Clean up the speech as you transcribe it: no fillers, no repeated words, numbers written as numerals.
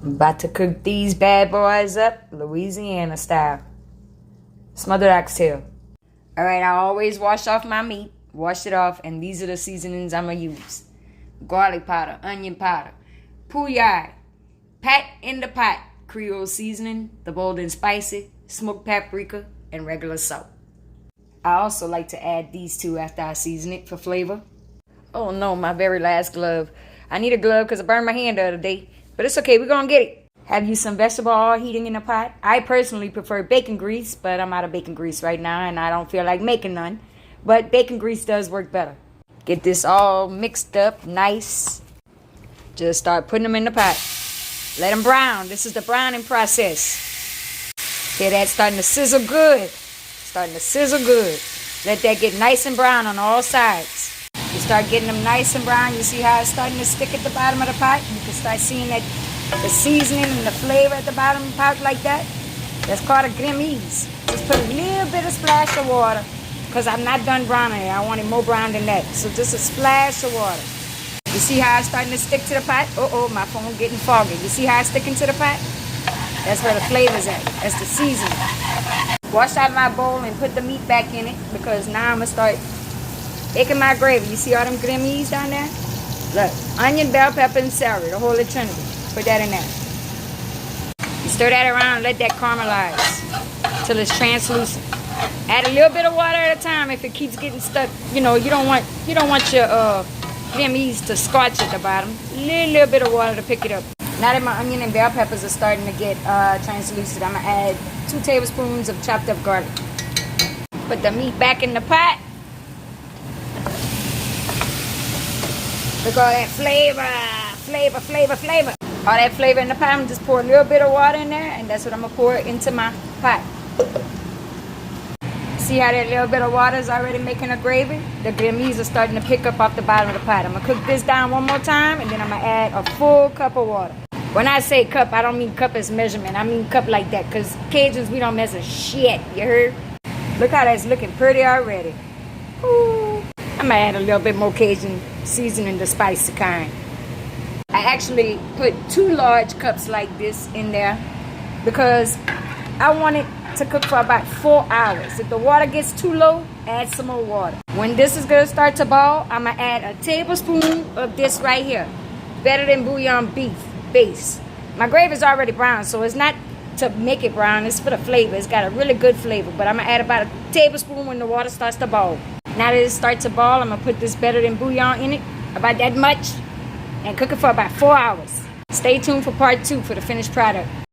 About to cook these bad boys up Louisiana style. Smothered oxtail. Alright, I always wash off my meat. Wash it off, and these are the seasonings I'm going to use. Garlic powder, onion powder, pouillard, pat in the pot, Creole seasoning, the bold and spicy, smoked paprika, and regular salt. I also like to add these two after I season it for flavor. Oh no, my very last glove. I need a glove because I burned my hand the other day. But it's okay, we're going to get it. Have you some vegetable oil heating in the pot? I personally prefer bacon grease, but I'm out of bacon grease right now and I don't feel like making none. But bacon grease does work better. Get this all mixed up nice. Just start putting them in the pot. Let them brown. This is the browning process. Okay, that's starting to sizzle good. Starting to sizzle good. Let that get nice and brown on all sides. You start getting them nice and brown. You see how it's starting to stick at the bottom of the pot? You can start seeing that the seasoning and the flavor at the bottom of the pot like that. That's called a grimace. Just put a little bit of splash of water because I'm not done browning it. I want it more brown than that. So just a splash of water. You see how it's starting to stick to the pot? Uh-oh, my phone getting foggy. You see how it's sticking to the pot? That's where the flavor's at. That's the seasoning. Wash out my bowl and put the meat back in it because now I'm going to start making my gravy. You see all them grimace down there? Look, onion, bell pepper, and celery, the Holy Trinity. Put that in there. You stir that around and let that caramelize till it's translucent. Add a little bit of water at a time if it keeps getting stuck. You know, you don't want your grimace to scorch at the bottom. Little bit of water to pick it up. Now that my onion and bell peppers are starting to get translucent, I'm going to add 2 tablespoons of chopped up garlic. Put the meat back in the pot. Look at all that flavor. All that flavor in the pot. I'm going to just pour a little bit of water in there, and that's what I'm going to pour into my pot. See how that little bit of water is already making a gravy? The grimace are starting to pick up off the bottom of the pot. I'm going to cook this down one more time, and then I'm going to add a full cup of water. When I say cup, I don't mean cup as measurement. I mean cup like that, because Cajuns, we don't measure shit. You heard? Look how that's looking pretty already. Ooh. I'm going to add a little bit more Cajun seasoning, the spicy kind. I actually put 2 large cups like this in there because I want it to cook for about 4 hours. If the water gets too low, add some more water. When this is going to start to boil, I'm going to add a tablespoon of this right here. Better than bouillon beef base. My gravy is already brown, so it's not to make it brown. It's for the flavor. It's got a really good flavor. But I'm going to add about a tablespoon when the water starts to boil. Now that it starts to boil, I'm going to put this better than bouillon in it. About that much. And cook it for about 4 hours. Stay tuned for part 2 for the finished product.